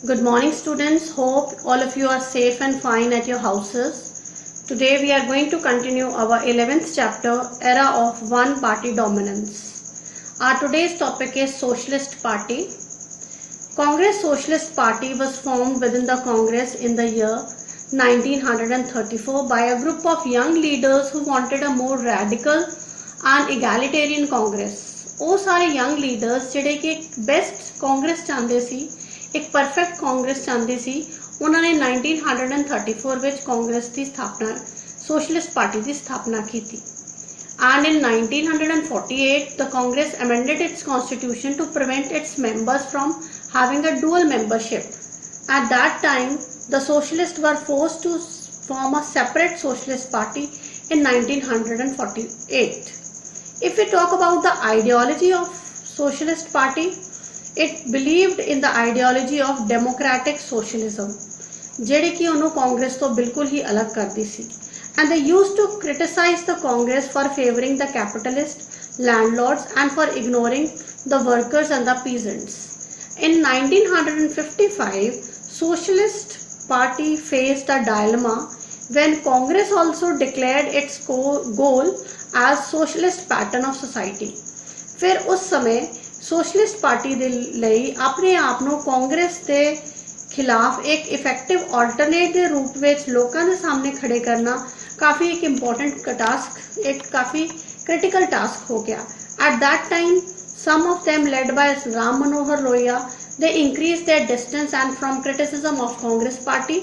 Good morning, students. Hope all of you are safe and fine at your houses. Today we are going to continue our 11th chapter, Era of One Party Dominance. Our today's topic is Socialist Party. Congress Socialist Party was formed within the Congress in the year 1934 by a group of young leaders who wanted a more radical and egalitarian Congress. ਉਹ ਸਾਰੇ young leaders ਜਿਹੜੇ ਕਿ ਇੱਕ best Congress ਚਾਹੁੰਦੇ ਸੀ, ਇੱਕ perfect Congress ਚਾਹੁੰਦੇ ਸੀ, ਉਹਨਾਂ ਨੇ 1934 ਵਿੱਚ ਕਾਂਗਰਸ ਦੀ ਸਥਾਪਨਾ, ਸੋਸ਼ਲਿਸਟ ਪਾਰਟੀ ਦੀ ਸਥਾਪਨਾ ਕੀਤੀ. And in 1948, the Congress amended its constitution to prevent its members from having a dual membership. At that time, the socialists were forced to form a separate socialist party in 1948. If we talk about the ideology of Socialist Party, it believed in the ideology of democratic socialism, ਜਿਹੜੀ ਕਿ ਉਹਨੂੰ ਕਾਂਗਰਸ ਤੋਂ ਬਿਲਕੁਲ ਹੀ ਅਲੱਗ ਕਰਦੀ ਸੀ. And they used to criticize the Congress for favoring the capitalists, landlords and for ignoring the workers and the peasants. In 1955, Socialist Party faced a dilemma when Congress also declared its goal as socialist pattern of society. ਫਿਰ ਉਸ ਸਮੇਂ socialist party ਦੇ ਲਈ ਆਪਣੇ ਆਪ ਨੂੰ ਕਾਂਗਰਸ ਦੇ ਖਿਲਾਫ ਇੱਕ ਇਫੈਕਟਿਵ ਆਲਟਰਨੇਟ ਦੇ ਰੂਪ ਵਿੱਚ ਲੋਕਾਂ ਦੇ ਸਾਹਮਣੇ ਖੜੇ ਕਰਨਾ ਕਾਫੀ ਇੱਕ ਇੰਪੋਰਟੈਂਟ ਟਾਸਕ, ਇੱਕ ਕਾਫੀ critical task ਹੋ ਗਿਆ. At that time, some of them led by Ram Manohar Lohia, they increased their distance and from criticism of Congress party,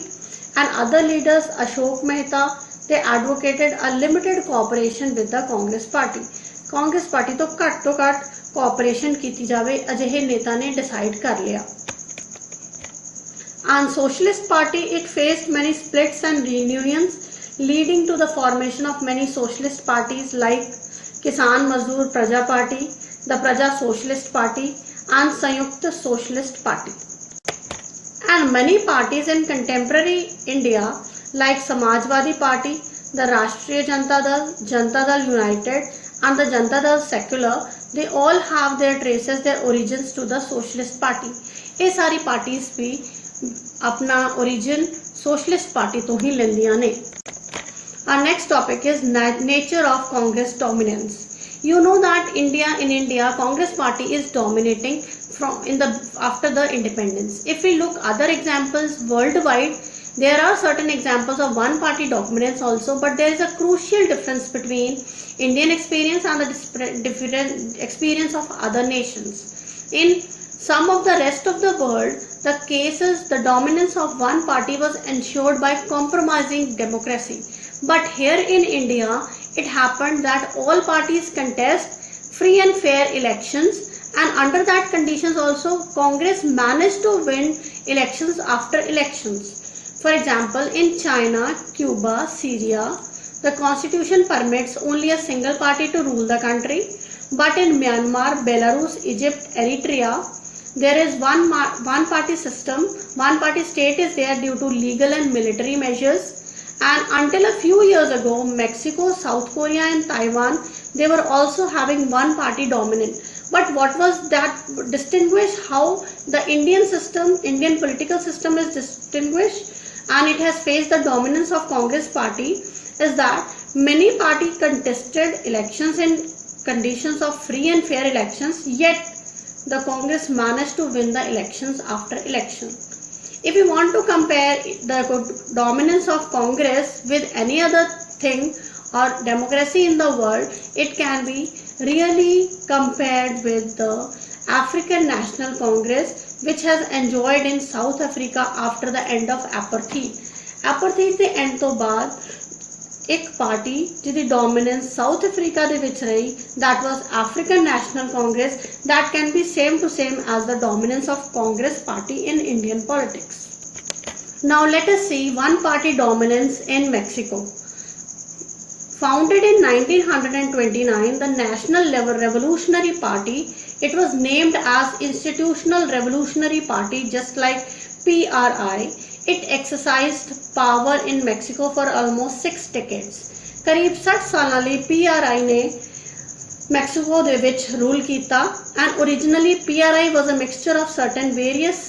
and other leaders Ashok Mehta, they advocated a limited cooperation with the Congress party. Congress party ਤੋਂ ਘੱਟ cooperation ਕੀਤੀ ਜਾਵੇ, ਅਜਿਹੇ ਨੇਤਾ ਨੇ decide ਕਰ ਲਿਆ. And Socialist Party, it faced many splits and reunions, leading to the formation of many socialist parties like Kisan Mazdoor Praja Party, the Praja Socialist Party and Sanyukta Socialist Party. And many parties in contemporary India like Samajwadi Party, the Rashtriya Janata Dal, Janata Dal United and the Janata Dal Secular, they all have their traces, their origins to the Socialist Party. ये सारी parties भी अपना origin Socialist Party तो ही लेंदियां ने. Our next topic is nature of Congress dominance. You know that in India, Congress party is dominating after the independence. If we look other examples worldwide, there are certain examples of one party dominance also, but there is a crucial difference between Indian experience and the different experience of other nations. In some of the rest of the world, the dominance of one party was ensured by compromising democracy. But here in India, it happened that all parties contest free and fair elections, and under that conditions also Congress managed to win elections after elections. For example, in China, Cuba, Syria, the constitution permits only a single party to rule the country. But in Myanmar, Belarus, Egypt, Eritrea, there is one party system, one party state is there due to legal and military measures. And until a few years ago, Mexico, South Korea and Taiwan, they were also having one party dominant. But what was that distinguished? How the Indian political system is distinguished and it has faced the dominance of Congress party is that many parties contested elections in conditions of free and fair elections, yet the Congress managed to win the elections after election. If we want to compare the dominance of Congress with any other thing or democracy in the world, it can be really compared with the African National Congress, which has enjoyed in South Africa after the end of apartheid. Apartheid ਦੇ end ਤੋਂ ਬਾਅਦ ਇੱਕ party ਜਿਹਦੀ dominance South Africa ਦੇ ਵਿੱਚ ਰਹੀ, that was African National Congress, that can be same as the dominance of Congress party in Indian politics. Now let us see one party dominance in Mexico. Founded in 1929, the National Revolutionary Party, it was named as Institutional Revolutionary Party just like PRI. It exercised power in Mexico for almost 6 decades. करीब 60 साल ਲਈ PRI ने Mexico ਦੇ ਵਿੱਚ rule ਕੀਤਾ, and originally PRI was a mixture of certain various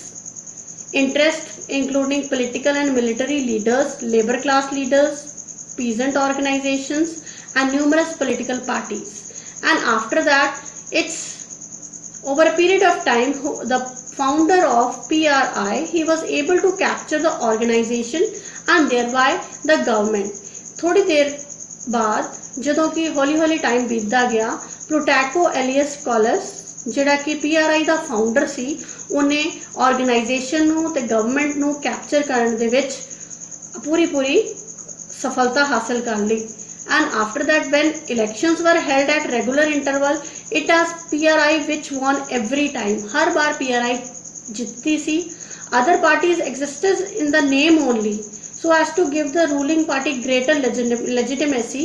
interest including political and military leaders, labor class leaders, peasant organizations, and numerous political parties. And after that, it's over a period of time, the founder of PRI, he was able to capture the organization and thereby the government. थोड़ी देर बाद ਜਦੋਂ कि ਹੌਲੀ ਹੌਲੀ time ਬੀਤਦਾ ਗਿਆ, प्लूटैको alias callus ਜਿਹੜਾ ਕਿ PRI ਦਾ ਫਾਊਂਡਰ ਸੀ, ਉਹਨੇ ਆਰਗੇਨਾਈਜੇਸ਼ਨ ਨੂੰ ਤੇ ਗਵਰਨਮੈਂਟ ਨੂੰ ਕੈਪਚਰ ਕਰਨ ਦੇ ਵਿੱਚ ਪੂਰੀ ਸਫਲਤਾ ਹਾਸਲ ਕਰ ਲਈ। And after that, when elections were held at regular interval, it was PRI which won every time. Her bar PRI जीतती सी। Other parties existed in the name only, so as to give the ruling party greater legitimacy.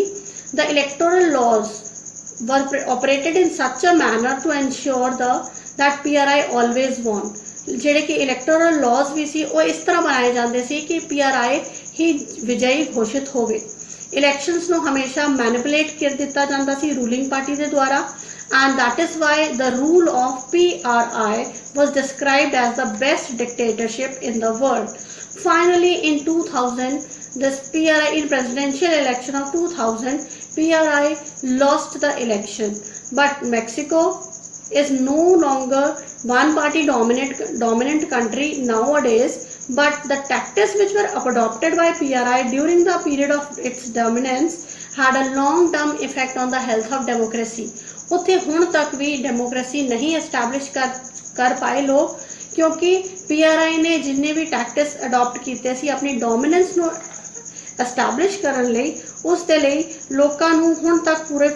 The electoral laws were operated in such a manner to ensure that PRI always won. ਜਿਹੜੇ ਕਿ electoral ਲਾਜ਼ ਵੀ ਸੀ, ਉਹ ਇਸ ਤਰ੍ਹਾਂ ਬਣਾਏ ਜਾਂਦੇ ਸੀ ਕਿ PRI ਹੀ ਵਿਜयी ਘੋਸ਼ਿਤ ਹੋਵੇ। ਇਲੈਕਸ਼ਨਸ ਨੂੰ ਹਮੇਸ਼ਾ ਮੈਨੀਪੂਲੇਟ ਕਰ ਦਿੱਤਾ ਜਾਂਦਾ ਸੀ ਰੂਲਿੰਗ ਪਾਰਟੀ ਦੇ ਦੁਆਰਾ, and that is why the rule of PRI was described as the best dictatorship in the world. Finally, in 2000, this PRI, in presidential election of 2000, PRI lost the election, but Mexico is no longer one party dominant country nowadays, but the tactics which were adopted by PRI during the period of its dominance had a long term effect on the health of democracy. ਉੱਥੇ ਹੁਣ ਤੱਕ ਵੀ democracy ਨਹੀਂ establish ਕਰ ਪਾਏ ਲੋਕ, ਕਿਉਂਕਿ PRI ਨੇ ਜਿੰਨੇ ਵੀ ਟੈਕਟਿਕਸ ਅਡਾਪਟ ਕੀਤੇ ਸੀ ਆਪਣੀ ਡੋਮੀਨੈਂਸ ਨੂੰ ਐਸਟੈਬਲਿਸ਼ ਕਰਨ ਲਈ, ਉਸ ਦੇ ਲਈ ਲੋਕਾਂ ਨੂੰ ਹੁਣ ਤੱਕ ਪੂਰੇ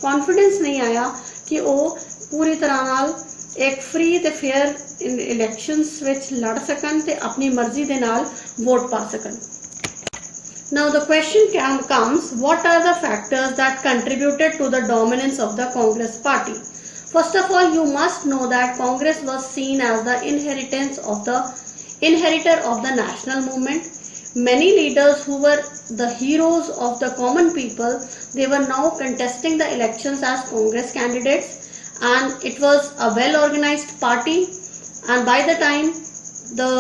ਕੌਨਫੀਡੈਂਸ ਨਹੀਂ ਆਇਆ ਕਿ ਉਹ ਪੂਰੀ ਤਰ੍ਹਾਂ ਨਾਲ ਇੱਕ ਫ੍ਰੀ ਤੇ ਫੇਅਰ ਇਲੈਕਸ਼ਨਸ ਵਿੱਚ ਲੜ ਸਕਣ ਤੇ ਆਪਣੀ ਮਰਜ਼ੀ ਦੇ ਨਾਲ ਵੋਟ ਪਾ ਸਕਣ। Now the question comes, what are the factors that contributed to the dominance of the Congress party? First of all, you must know that Congress was seen as the inheritor of the national movement. Many leaders who were the heroes of the common people, they were now contesting the elections as Congress candidates, and it was a well organized party, and by the time the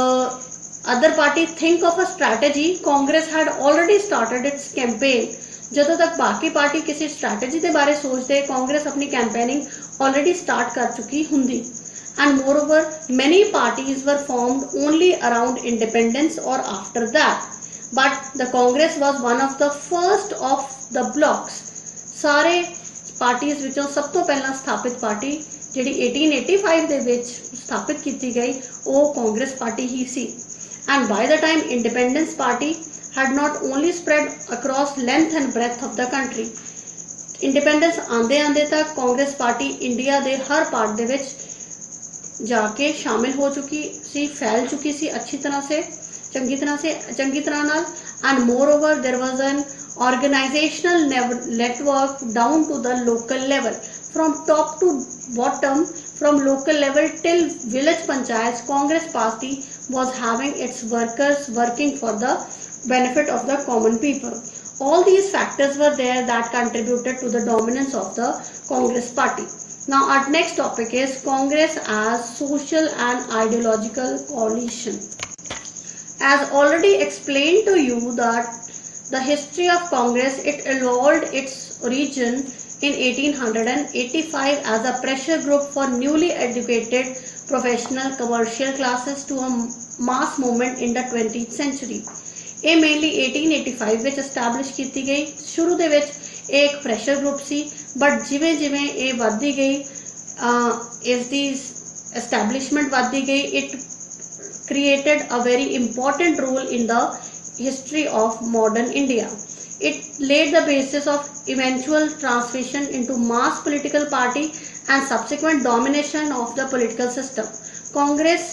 other party think of a strategy, Congress had already started its campaign. ਜਦੋਂ तक बाकी party किसी strategy ਦੇ ਬਾਰੇ ਸੋਚਦੇ, कांग्रेस अपनी campaigning already start कर चुकी हुंदी। And moreover, many parties were formed only around independence or after that, but the Congress was one of the first of the blocks. ਸਾਰੇ parties ਵਿੱਚੋਂ ਸਭ ਤੋਂ ਪਹਿਲਾਂ ਸਥਾਪਿਤ ਪਾਰਟੀ ਜਿਹੜੀ 1885 ਦੇ ਵਿੱਚ ਸਥਾਪਿਤ ਕੀਤੀ ਗਈ, ਉਹ Congress party he C. And by the time Independence Party had not only spread across length and breadth of the country, Independence आंदे तक कांग्रेस पार्टी इंडिया ਦੇ हर पार्ट ਦੇ ਵਿੱਚ जाके शामिल हो चुकी सी, फैल चुकी सी अच्छी तरह से, चंगी तरह नाल। And moreover, there was an organizational network down to the local level, from top to bottom, from local level till village panchayats. Congress party was having its workers working for the benefit of the common people. All these factors were there that contributed to the dominance of the Congress party. Now our next topic is Congress as social and ideological coalition. As already explained to you that the history of Congress, it evolved its origin in 1885 as a pressure group for newly educated professional commercial classes to a mass movement in the 20th century. ਇਹ mainly 1885 ਵਿੱਚ establish ਕੀਤੀ ਗਈ। ਸ਼ੁਰੂ ਦੇ ਵਿੱਚ ਇਹ ਇੱਕ pressure group C, but ਜਿਵੇਂ ਜਿਵੇਂ ਇਹ ਵੱਧਦੀ ਗਈ, ਇਸ ਦੀ ਐਸਟੈਬਲਿਸ਼ਮੈਂਟ ਵੱਧਦੀ ਗਈ, it created a very important role in the history of modern India. It laid the basis of eventual transformation into mass political party and subsequent domination of the political system. Congress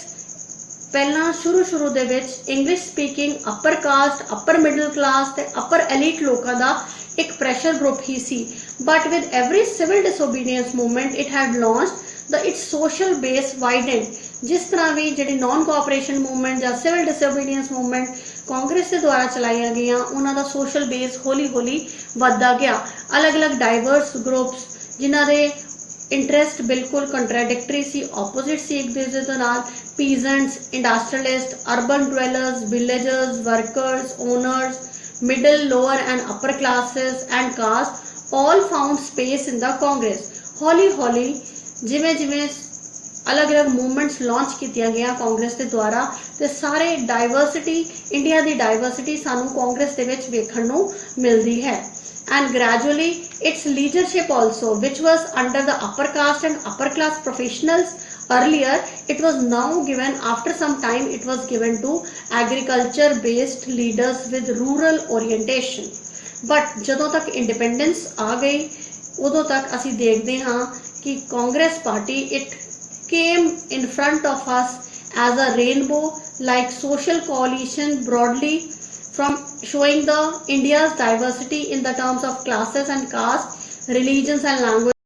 ਪਹਿਲਾਂ ਸ਼ੁਰੂ ਦੇ ਵਿੱਚ English speaking upper caste, upper middle class ਤੇ upper elite ਲੋਕਾਂ ਦਾ ਇੱਕ pressure group ਹੀ ਸੀ, but with every civil disobedience movement it had launched its social base widened. ਜਿਸ ਤਰ੍ਹਾਂ ਵੀ ਜਿਹੜੀ ਨਾਨ ਕੋਆਪਰੇਸ਼ਨ ਮੂਵਮੈਂਟ ਜਾਂ ਸਿਵਲ ਡਿਸਓਬੀਡੀਐਂਸ ਮੂਵਮੈਂਟ ਕਾਂਗਰਸ ਦੇ ਦੁਆਰਾ ਚਲਾਈਆਂ ਗਈਆਂ, ਉਹਨਾਂ ਦਾ ਸੋਸ਼ਲ ਬੇਸ ਹੌਲੀ ਹੌਲੀ ਵੱਧਦਾ ਗਿਆ। ਅਲੱਗ-ਅਲੱਗ ਡਾਈਵਰਸ ਗਰੁੱਪਸ ਜਿਨ੍ਹਾਂ ਦੇ ਇੰਟਰਸਟ ਬਿਲਕੁਲ ਕੰਟਰਾਡਿਕਟਰੀ ਸੀ, ਆਪੋਜ਼ਿਟ ਸੀ ਇੱਕ ਦੂਜੇ ਦੇ ਨਾਲ। Peasants, industrialist, urban dwellers, villagers, workers, owners, middle, lower and upper classes and caste all found space in the Congress। ਹੌਲੀ ਜਿਵੇਂ ਜਿਵੇਂ ਅਲੱਗ-ਅਲੱਗ ਮੂਵਮੈਂਟਸ ਲਾਂਚ ਕੀਤੀਆਂ ਗਈਆਂ ਕਾਂਗਰਸ ਦੇ ਦੁਆਰਾ, ਤੇ ਸਾਰੇ ਡਾਈਵਰਸਿਟੀ, ਇੰਡੀਆ ਦੀ ਡਾਈਵਰਸਿਟੀ ਸਾਨੂੰ ਕਾਂਗਰਸ ਦੇ ਵਿੱਚ ਵੇਖਣ ਨੂੰ ਮਿਲਦੀ ਹੈ। And gradually its leadership also, which was under the upper caste and upper class professionals earlier, it was now given, after some time it was given to agriculture based leaders with rural orientation। but ਜਦੋਂ ਤੱਕ independence ਆ ਗਈ ਉਦੋਂ ਤੱਕ ਅਸੀਂ ਦੇਖਦੇ ਹਾਂ ਕਿ Congress party it came in front of us as a rainbow like social coalition, broadly from showing the India's diversity in the terms of classes and caste, religions and language।